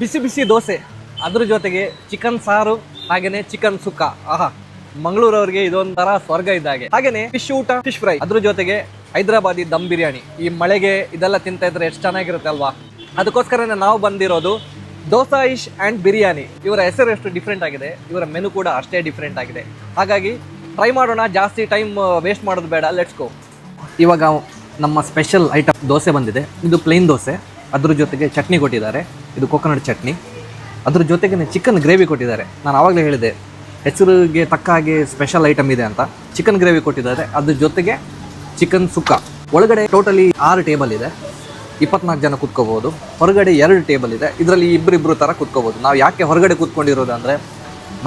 ಬಿಸಿ ಬಿಸಿ ದೋಸೆ, ಅದ್ರ ಜೊತೆಗೆ ಚಿಕನ್ ಸಾರು, ಹಾಗೇನೆ ಚಿಕನ್ ಸುಕ್ಕ. ಆಹಾ, ಮಂಗಳೂರವ್ರಿಗೆ ಇದೊಂಥರ ಸ್ವರ್ಗ ಇದ್ದಾಗೆ. ಹಾಗೇನೆ ಫಿಶ್ ಊಟ, ಫಿಶ್ ಫ್ರೈ, ಅದ್ರ ಜೊತೆಗೆ ಹೈದರಾಬಾದಿ ದಮ್ ಬಿರಿಯಾನಿ. ಈ ಮಳೆಗೆ ಇದೆಲ್ಲ ತಿಂತ ಇದ್ರೆ ಎಷ್ಟು ಚೆನ್ನಾಗಿರುತ್ತೆ ಅಲ್ವಾ. ಅದಕ್ಕೋಸ್ಕರನೇ ನಾವು ಬಂದಿರೋದು ದೋಸಾ ಇಶ್ ಆ್ಯಂಡ್ ಬಿರಿಯಾನಿ. ಇವರ ಹೆಸರು ಎಷ್ಟು ಡಿಫ್ರೆಂಟ್ ಆಗಿದೆ, ಇವರ ಮೆನು ಕೂಡ ಅಷ್ಟೇ ಡಿಫ್ರೆಂಟ್ ಆಗಿದೆ. ಹಾಗಾಗಿ ಟ್ರೈ ಮಾಡೋಣ, ಜಾಸ್ತಿ ಟೈಮ್ ವೇಸ್ಟ್ ಮಾಡೋದು ಬೇಡ, ಲೆಟ್ಸ್ ಗೋ. ಇವಾಗ ನಮ್ಮ ಸ್ಪೆಷಲ್ ಐಟಮ್ ದೋಸೆ ಬಂದಿದೆ. ಇದು ಪ್ಲೇನ್ ದೋಸೆ, ಅದ್ರ ಜೊತೆಗೆ ಚಟ್ನಿ ಕೊಟ್ಟಿದ್ದಾರೆ. ಇದು ಕೋಕೋನಟ್ ಚಟ್ನಿ. ಅದ್ರ ಜೊತೆಗೆ ಚಿಕನ್ ಗ್ರೇವಿ ಕೊಟ್ಟಿದ್ದಾರೆ. ನಾನು ಆವಾಗಲೇ ಹೇಳಿದೆ ಹೆಸರಿಗೆ ತಕ್ಕ ಹಾಗೆ ಸ್ಪೆಷಲ್ ಐಟಮ್ ಇದೆ ಅಂತ. ಚಿಕನ್ ಗ್ರೇವಿ ಕೊಟ್ಟಿದ್ದಾರೆ, ಅದ್ರ ಜೊತೆಗೆ ಚಿಕನ್ ಸುಕ್ಕ. ಒಳಗಡೆ ಟೋಟಲಿ 6 ಟೇಬಲ್ ಇದೆ, 24 ಜನ ಕೂತ್ಕೋಬೋದು. ಹೊರಗಡೆ 2 ಟೇಬಲ್ ಇದೆ, ಇದರಲ್ಲಿ ಇಬ್ಬರಿಬ್ಬರು ಥರ ಕೂತ್ಕೋಬೋದು. ನಾವು ಯಾಕೆ ಹೊರಗಡೆ ಕೂತ್ಕೊಂಡಿರೋದು ಅಂದರೆ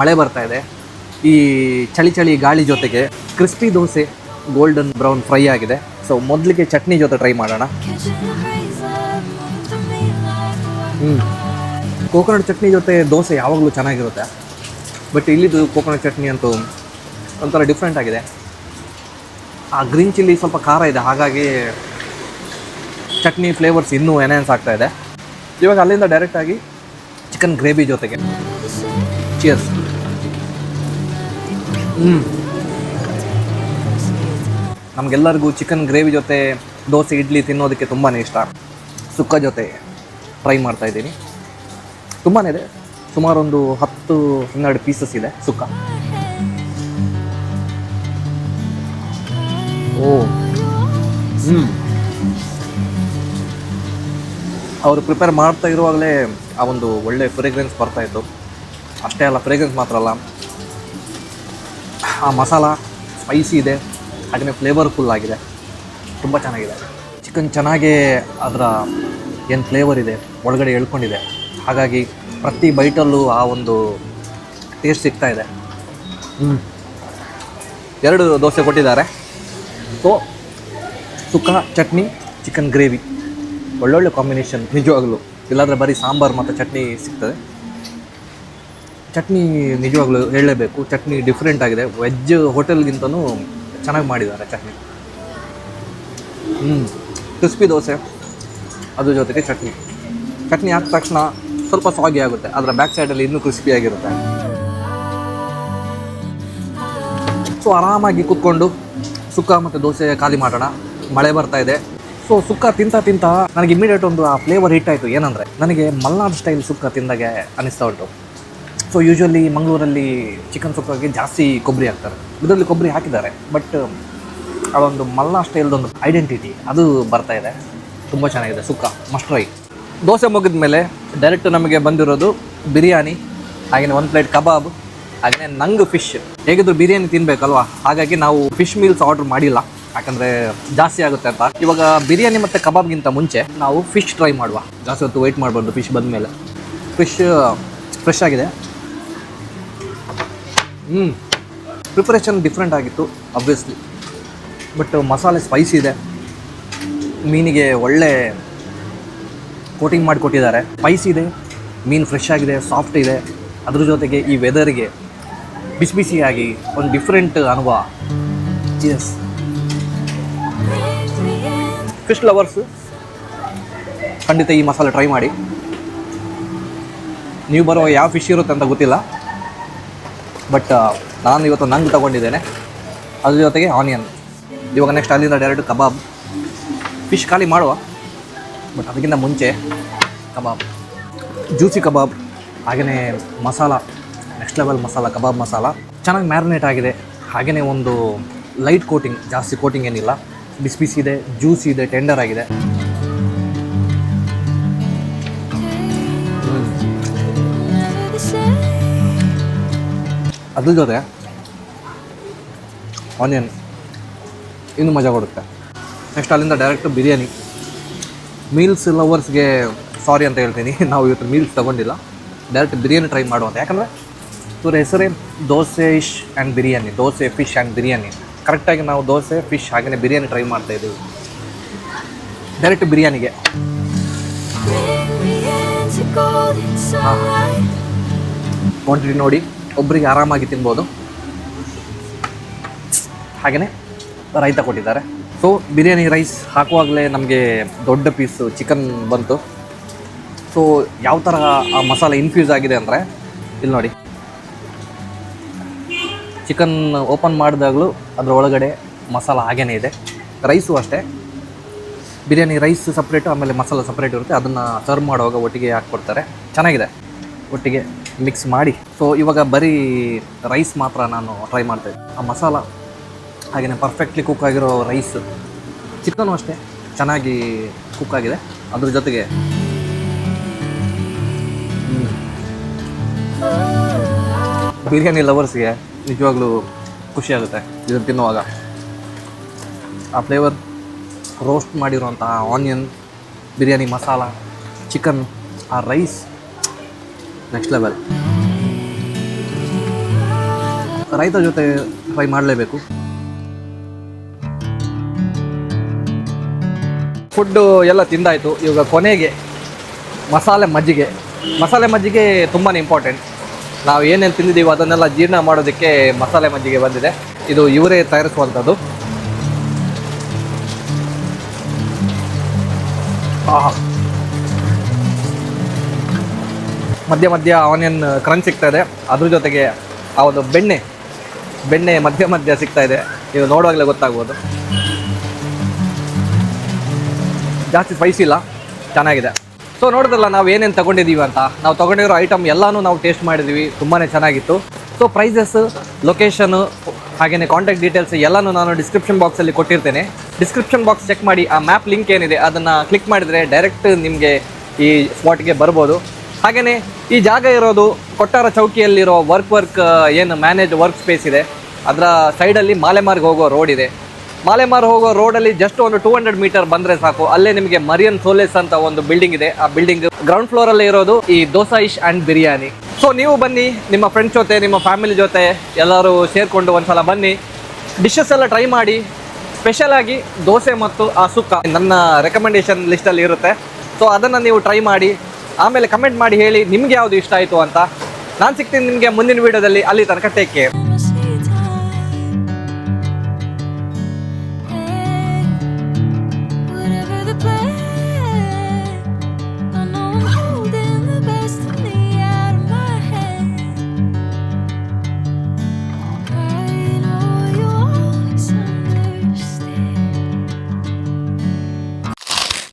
ಮಳೆ ಬರ್ತಾ ಇದೆ, ಈ ಚಳಿ ಗಾಳಿ ಜೊತೆಗೆ crispy dosa golden brown fry ಆಗಿದೆ. ಸೊ ಮೊದಲಿಗೆ ಚಟ್ನಿ ಜೊತೆ ಟ್ರೈ ಮಾಡೋಣ. ಕೋಕೋನಟ್ ಚಟ್ನಿ ಜೊತೆ ದೋಸೆ ಯಾವಾಗಲೂ ಚೆನ್ನಾಗಿರುತ್ತೆ, ಬಟ್ ಇಲ್ಲಿದು ಕೋಕೋನಟ್ ಚಟ್ನಿ ಅಂತೂ ಒಂಥರ ಡಿಫ್ರೆಂಟ್ ಆಗಿದೆ. ಆ ಗ್ರೀನ್ ಚಿಲ್ಲಿ ಸ್ವಲ್ಪ ಖಾರ ಇದೆ, ಹಾಗಾಗಿ ಚಟ್ನಿ ಫ್ಲೇವರ್ಸ್ ಇನ್ನೂ ಎನ್ಹ್ಯಾನ್ಸ್ ಆಗ್ತಾ ಇದೆ. ಇವಾಗ ಅಲ್ಲಿಂದ ಡೈರೆಕ್ಟಾಗಿ ಚಿಕನ್ ಗ್ರೇವಿ ಜೊತೆಗೆ ಚಿಯರ್ಸ್. ನಮಗೆಲ್ಲರಿಗೂ ಚಿಕನ್ ಗ್ರೇವಿ ಜೊತೆ ದೋಸೆ ಇಡ್ಲಿ ತಿನ್ನೋದಕ್ಕೆ ತುಂಬಾ ಇಷ್ಟ. ಸುಕ್ಕ ಜೊತೆ ಟ್ರೈ ಮಾಡ್ತಾಯಿದ್ದೀನಿ. ತುಂಬಾ ಇದೆ, ಸುಮಾರು ಒಂದು 10-12 ಪೀಸಸ್ ಇದೆ ಸುಕ್ಕ. ಅವರು ಪ್ರಿಪೇರ್ ಮಾಡ್ತಾ ಇರುವಾಗಲೇ ಆ ಒಂದು ಒಳ್ಳೆ ಫ್ರೇಗ್ರೆನ್ಸ್ ಬರ್ತಾಯಿತ್ತು. ಅಷ್ಟೇ ಅಲ್ಲ, ಫ್ರೇಗ್ರೆನ್ಸ್ ಮಾತ್ರ ಅಲ್ಲ, ಆ ಮಸಾಲ ಸ್ಪೈಸಿ ಇದೆ, ಹಾಗೆಯೇ ಫ್ಲೇವರ್ಫುಲ್ ಆಗಿದೆ, ತುಂಬ ಚೆನ್ನಾಗಿದೆ. ಚಿಕನ್ ಚೆನ್ನಾಗೇ ಅದರ ಏನು ಫ್ಲೇವರ್ ಇದೆ ಒಳಗಡೆ ಎಳ್ಕೊಂಡಿದೆ, ಹಾಗಾಗಿ ಪ್ರತಿ ಬೈಟಲ್ಲೂ ಆ ಒಂದು ಟೇಸ್ಟ್ ಸಿಗ್ತಾ ಇದೆ. 2 ದೋಸೆ ಕೊಟ್ಟಿದ್ದಾರೆ. ಸೊ ಸುಕ್ಕ, ಚಟ್ನಿ, ಚಿಕನ್ ಗ್ರೇವಿ ಒಳ್ಳೊಳ್ಳೆ ಕಾಂಬಿನೇಷನ್ ನಿಜವಾಗ್ಲೂ. ಇಲ್ಲಾಂದರೆ ಬರೀ ಸಾಂಬಾರು ಮತ್ತು ಚಟ್ನಿ ಸಿಗ್ತದೆ. ಚಟ್ನಿ ನಿಜವಾಗ್ಲೂ ಹೇಳಲೇಬೇಕು, ಚಟ್ನಿ ಡಿಫ್ರೆಂಟ್ ಆಗಿದೆ. ವೆಜ್ ಹೋಟೆಲ್ಗಿಂತನೂ ಚೆನ್ನಾಗಿ ಮಾಡಿದ್ದಾರೆ ಚಟ್ನಿ. ಕ್ರಿಸ್ಪಿ ದೋಸೆ, ಅದ್ರ ಜೊತೆಗೆ ಚಟ್ನಿ ಹಾಕಿದ ತಕ್ಷಣ ಸ್ವಲ್ಪ ಸಾಗಿ ಆಗುತ್ತೆ, ಅದರ ಬ್ಯಾಕ್ ಸೈಡಲ್ಲಿ ಇನ್ನೂ ಕ್ರಿಸ್ಪಿಯಾಗಿರುತ್ತೆ. ಸೊ ಆರಾಮಾಗಿ ಕೂತ್ಕೊಂಡು ಸುಕ್ಕ ಮತ್ತು ದೋಸೆ ಖಾಲಿ ಮಾಡೋಣ. ಮಳೆ ಬರ್ತಾ ಇದೆ. ಸೊ ಸುಕ್ಕ ತಿಂತ ನನಗೆ ಇಮಿಡಿಯೇಟ್ ಒಂದು ಆ ಫ್ಲೇವರ್ ಹಿಟ್ ಆಯಿತು. ಏನಂದರೆ ನನಗೆ ಮಲ್ನಾಡು ಸ್ಟೈಲ್ ಸುಕ್ಕ ತಿಂದಾಗೆ ಅನಿಸ್ತಾ ಉಂಟು. ಸೊ ಯೂಶ್ವಲಿ ಮಂಗಳೂರಲ್ಲಿ ಚಿಕನ್ ಸುಕ್ಕಗೆ ಜಾಸ್ತಿ ಕೊಬ್ಬರಿ ಹಾಕ್ತಾರೆ, ಇದರಲ್ಲಿ ಕೊಬ್ಬರಿ ಹಾಕಿದ್ದಾರೆ, ಬಟ್ ಆ ಒಂದು ಮಲ್ನಾಡು ಸ್ಟೈಲ್ದೊಂದು ಐಡೆಂಟಿಟಿ ಅದು ಬರ್ತಾ ಇದೆ. ತುಂಬ ಚೆನ್ನಾಗಿದೆ ಸುಕ್ಕ, ಮಸ್ಟ್ ಟ್ರೈ. ದೋಸೆ ಮುಗಿದ ಮೇಲೆ ಡೈರೆಕ್ಟ್ ನಮಗೆ ಬಂದಿರೋದು ಬಿರಿಯಾನಿ, ಹಾಗೆಯೇ 1 ಪ್ಲೇಟ್ ಕಬಾಬ್, ಹಾಗೆಯೇ ನಂಗೆ ಫಿಶ್. ಹೇಗಿದ್ರು ಬಿರಿಯಾನಿ ತಿನ್ನಬೇಕಲ್ವಾ, ಹಾಗಾಗಿ ನಾವು ಫಿಶ್ ಮೀಲ್ಸ್ ಆರ್ಡ್ರ್ ಮಾಡಿಲ್ಲ, ಯಾಕಂದರೆ ಜಾಸ್ತಿ ಆಗುತ್ತೆ ಅಂತ. ಇವಾಗ ಬಿರಿಯಾನಿ ಮತ್ತು ಕಬಾಬ್ಗಿಂತ ಮುಂಚೆ ನಾವು ಫಿಶ್ ಟ್ರೈ ಮಾಡುವ. ಜಾಸ್ತಿ ಹೊತ್ತು ವೆಯ್ಟ್ ಮಾಡಬಾರ್ದು ಫಿಶ್ ಬಂದ ಮೇಲೆ. ಫಿಶ್ ಫ್ರೆಶ್ ಆಗಿದೆ. ಪ್ರಿಪರೇಷನ್ ಡಿಫ್ರೆಂಟ್ ಆಗಿತ್ತು ಆಬ್ವಿಯಸ್ಲಿ, ಬಟ್ ಮಸಾಲೆ ಸ್ಪೈಸಿ ಇದೆ. ಮೀನಿಗೆ ಒಳ್ಳೆ ಕೋಟಿಂಗ್ ಮಾಡಿಕೊಟ್ಟಿದ್ದಾರೆ, ಸ್ಪೈಸಿ ಇದೆ, ಮೀನು ಫ್ರೆಶ್ ಆಗಿದೆ, ಸಾಫ್ಟ್ ಇದೆ. ಅದ್ರ ಜೊತೆಗೆ ಈ ವೆದರ್ಗೆ ಬಿಸಿಯಾಗಿ ಒಂದು ಡಿಫ್ರೆಂಟ್ ಅನುಭವ. ಚಿಯರ್ಸ್. ಫಿಶ್ ಲವರ್ಸು ಖಂಡಿತ ಈ ಮಸಾಲೆ ಟ್ರೈ ಮಾಡಿ. ನೀವು ಬರೋ ಯಾವ ಫಿಶ್ ಇರುತ್ತೆ ಅಂತ ಗೊತ್ತಿಲ್ಲ, ಬಟ್ ನಾನು ಇವತ್ತು ನಂಗೆ ತೊಗೊಂಡಿದ್ದೇನೆ, ಅದ್ರ ಜೊತೆಗೆ ಆನಿಯನ್. ಇವಾಗ ನೆಕ್ಸ್ಟ್ ಅಲ್ಲಿಂದ ಡೈರೆಕ್ಟ್ ಕಬಾಬ್. ಫಿಶ್ ಖಾಲಿ ಮಾಡುವ, ಬಟ್ ಅದಕ್ಕಿಂತ ಮುಂಚೆ ಕಬಾಬ್, ಜ್ಯೂಸಿ ಕಬಾಬ್, ಹಾಗೆಯೇ ಮಸಾಲ, ನೆಕ್ಸ್ಟ್ ಲೆವೆಲ್ ಮಸಾಲ, ಕಬಾಬ್ ಮಸಾಲ ಚೆನ್ನಾಗಿ ಮ್ಯಾರಿನೇಟ್ ಆಗಿದೆ. ಹಾಗೆಯೇ ಒಂದು ಲೈಟ್ ಕೋಟಿಂಗ್, ಜಾಸ್ತಿ ಕೋಟಿಂಗ್ ಏನಿಲ್ಲ, ಬಿಸಿ ಇದೆ, ಜ್ಯೂಸಿ ಇದೆ, ಟೆಂಡರ್ ಆಗಿದೆ. ಅದ್ರ ಜೊತೆ ಆನಿಯನ್ ಇನ್ನೂ ಮಜಾ ಕೊಡುತ್ತೆ. ನೆಕ್ಸ್ಟ್ ಅಲ್ಲಿಂದ ಡೈರೆಕ್ಟ್ ಬಿರಿಯಾನಿ. ಮೀಲ್ಸ್ ಲವರ್ಸ್ಗೆ ಸಾರಿ ಅಂತ ಹೇಳ್ತೀನಿ, ನಾವು ಇವತ್ತು ಮೀಲ್ಸ್ ತೊಗೊಂಡಿಲ್ಲ, ಡೈರೆಕ್ಟ್ ಬಿರಿಯಾನಿ ಟ್ರೈ ಮಾಡುವಂತ. ಯಾಕಂದರೆ ಇವ್ರ ಹೆಸರೇ dosa fish and biryani, dosa fish and biryani. ಕರೆಕ್ಟಾಗಿ ನಾವು ದೋಸೆ, ಫಿಶ್, ಹಾಗೆಯೇ ಬಿರಿಯಾನಿ ಟ್ರೈ ಮಾಡ್ತಾಯಿದ್ದೀವಿ. ಡೈರೆಕ್ಟ್ ಬಿರಿಯಾನಿಗೆ ಕ್ವಾಂಟಿಟಿ ನೋಡಿ, ಒಬ್ಬರಿಗೆ ಆರಾಮಾಗಿ ತಿನ್ಬೋದು. ಹಾಗೆಯೇ ರೈತ ಕೊಟ್ಟಿದ್ದಾರೆ. ಸೊ ಬಿರಿಯಾನಿ ರೈಸ್ ಹಾಕುವಾಗಲೇ ನಮಗೆ ದೊಡ್ಡ ಪೀಸು ಚಿಕನ್ ಬಂತು. ಸೊ ಸೊ ಯಾವ ಥರ ಆ ಮಸಾಲೆ ಇನ್ಫ್ಯೂಸ್ ಆಗಿದೆ ಅಂದರೆ ಇಲ್ಲಿ ನೋಡಿ, ಚಿಕನ್ ಓಪನ್ ಮಾಡಿದಾಗಲೂ ಅದರ ಒಳಗಡೆ ಮಸಾಲ ಹಾಗೇ ಇದೆ. ರೈಸು ಅಷ್ಟೇ, ಬಿರಿಯಾನಿ ರೈಸ್ ಸಪ್ರೇಟು ಆಮೇಲೆ ಮಸಾಲ ಸಪ್ರೇಟ್ ಇರುತ್ತೆ, ಅದನ್ನು ಸರ್ವ್ ಮಾಡುವಾಗ ಒಟ್ಟಿಗೆ ಹಾಕ್ಕೊಡ್ತಾರೆ. ಚೆನ್ನಾಗಿದೆ, ಒಟ್ಟಿಗೆ ಮಿಕ್ಸ್ ಮಾಡಿ. ಸೊ ಇವಾಗ ಬರೀ ರೈಸ್ ಮಾತ್ರ ನಾನು ಟ್ರೈ ಮಾಡ್ತಾಯಿದ್ದೆ. ಆ ಮಸಾಲ ಹಾಗೆಯೇ ಪರ್ಫೆಕ್ಟ್ಲಿ ಕುಕ್ ಆಗಿರೋ ರೈಸ್, ಚಿಕನು ಅಷ್ಟೇ ಚೆನ್ನಾಗಿ ಕುಕ್ ಆಗಿದೆ. ಅದ್ರ ಜೊತೆಗೆ ಬಿರಿಯಾನಿ ಲವರ್ಸ್ಗೆ ನಿಜವಾಗ್ಲೂ ಖುಷಿಯಾಗುತ್ತೆ ಇದನ್ನು ತಿನ್ನುವಾಗ. ಆ ಫ್ಲೇವರ್, ರೋಸ್ಟ್ ಮಾಡಿರೋಂಥ ಆನಿಯನ್, ಬಿರಿಯಾನಿ ಮಸಾಲ, ಚಿಕನ್, ಆ ರೈಸ್ ನೆಕ್ಸ್ಟ್ ಲೆವೆಲ್. ರೈತ ಜೊತೆ ಟ್ರೈ ಮಾಡಲೇಬೇಕು. ಫುಡ್ಡು ಎಲ್ಲ ತಿಂದಾಯಿತು. ಇವಾಗ ಕೊನೆಗೆ ಮಸಾಲೆ ಮಜ್ಜಿಗೆ ತುಂಬಾ ಇಂಪಾರ್ಟೆಂಟ್. ನಾವು ಏನೇನು ತಿಂದಿದ್ದೀವೋ ಅದನ್ನೆಲ್ಲ ಜೀರ್ಣ ಮಾಡೋದಕ್ಕೆ ಮಸಾಲೆ ಮಜ್ಜಿಗೆ ಬಂದಿದೆ. ಇದು ಇವರೇ ತಯಾರಿಸುವಂಥದ್ದು. ಮಧ್ಯ ಆನಿಯನ್ ಕ್ರಂಚ್ ಸಿಗ್ತಾ ಇದೆ. ಅದ್ರ ಜೊತೆಗೆ ಆ ಒಂದು ಬೆಣ್ಣೆ ಮಧ್ಯ ಸಿಗ್ತಾ ಇದೆ. ಇದು ನೋಡುವಾಗಲೇ ಗೊತ್ತಾಗ್ಬೋದು. ಜಾಸ್ತಿ ಸ್ಪೈಸಿ ಇಲ್ಲ, ಚೆನ್ನಾಗಿದೆ. ಸೊ ನೋಡಿದ್ರಲ್ಲ ನಾವು ಏನೇನು ತೊಗೊಂಡಿದ್ದೀವಿ ಅಂತ. ನಾವು ತೊಗೊಂಡಿರೋ ಐಟಮ್ ಎಲ್ಲನೂ ನಾವು ಟೇಸ್ಟ್ ಮಾಡಿದ್ದೀವಿ, ತುಂಬಾ ಚೆನ್ನಾಗಿತ್ತು. ಸೊ ಪ್ರೈಸಸ್, ಲೊಕೇಶನು ಹಾಗೆಯೇ ಕಾಂಟ್ಯಾಕ್ಟ್ ಡೀಟೇಲ್ಸ್ ಎಲ್ಲನೂ ನಾನು ಡಿಸ್ಕ್ರಿಪ್ಷನ್ ಬಾಕ್ಸಲ್ಲಿ ಕೊಟ್ಟಿರ್ತೇನೆ. ಡಿಸ್ಕ್ರಿಪ್ಷನ್ ಬಾಕ್ಸ್ ಚೆಕ್ ಮಾಡಿ. ಆ ಮ್ಯಾಪ್ ಲಿಂಕ್ ಏನಿದೆ ಅದನ್ನು ಕ್ಲಿಕ್ ಮಾಡಿದರೆ ಡೈರೆಕ್ಟ್ ನಿಮಗೆ ಈ ಸ್ಪಾಟ್ಗೆ ಬರ್ಬೋದು. ಹಾಗೆಯೇ ಈ ಜಾಗ ಇರೋದು ಕೊಟ್ಟಾರ ಚೌಕಿಯಲ್ಲಿರೋ ವರ್ಕ್ ಏನು ಮ್ಯಾನೇಜ್ ವರ್ಕ್ ಸ್ಪೇಸ್ ಇದೆ, ಅದರ ಸೈಡಲ್ಲಿ ಮಾಲೆಮಾರ್ಗ್ ಹೋಗೋ ರೋಡ್ ಇದೆ. ಮಾಲೆಮಾರ್ ಹೋಗೋ ರೋಡಲ್ಲಿ ಜಸ್ಟ್ ಒಂದು 200 ಮೀಟರ್ ಬಂದರೆ ಸಾಕು, ಅಲ್ಲೇ ನಿಮಗೆ ಮರಿಯನ್ ಸೋಲೇಸ್ ಅಂತ ಒಂದು ಬಿಲ್ಡಿಂಗ್ ಇದೆ. ಆ ಬಿಲ್ಡಿಂಗ್ ಗ್ರೌಂಡ್ ಫ್ಲೋರಲ್ಲಿ ಇರೋದು ಈ ದೋಸಾ ಇಶ್ ಆ್ಯಂಡ್ ಬಿರಿಯಾನಿ. ಸೊ ನೀವು ಬನ್ನಿ, ನಿಮ್ಮ ಫ್ರೆಂಡ್ಸ್ ಜೊತೆ, ನಿಮ್ಮ ಫ್ಯಾಮಿಲಿ ಜೊತೆ ಎಲ್ಲರೂ ಸೇರಿಕೊಂಡು ಒಂದ್ಸಲ ಬನ್ನಿ, ಡಿಶಸ್ ಎಲ್ಲ ಟ್ರೈ ಮಾಡಿ. ಸ್ಪೆಷಲಾಗಿ ದೋಸೆ ಮತ್ತು ಆ ಸುಕ್ಕ ನನ್ನ ರೆಕಮೆಂಡೇಶನ್ ಲಿಸ್ಟಲ್ಲಿ ಇರುತ್ತೆ. ಸೊ ಅದನ್ನು ನೀವು ಟ್ರೈ ಮಾಡಿ, ಆಮೇಲೆ ಕಮೆಂಟ್ ಮಾಡಿ ಹೇಳಿ ನಿಮ್ಗೆ ಯಾವುದು ಇಷ್ಟ ಆಯಿತು ಅಂತ. ನಾನು ಸಿಗ್ತೀನಿ ನಿಮಗೆ ಮುಂದಿನ ವೀಡಿಯೋದಲ್ಲಿ. ಅಲ್ಲಿ ತನಕ ಟೇಕ್ ಕೇರ್.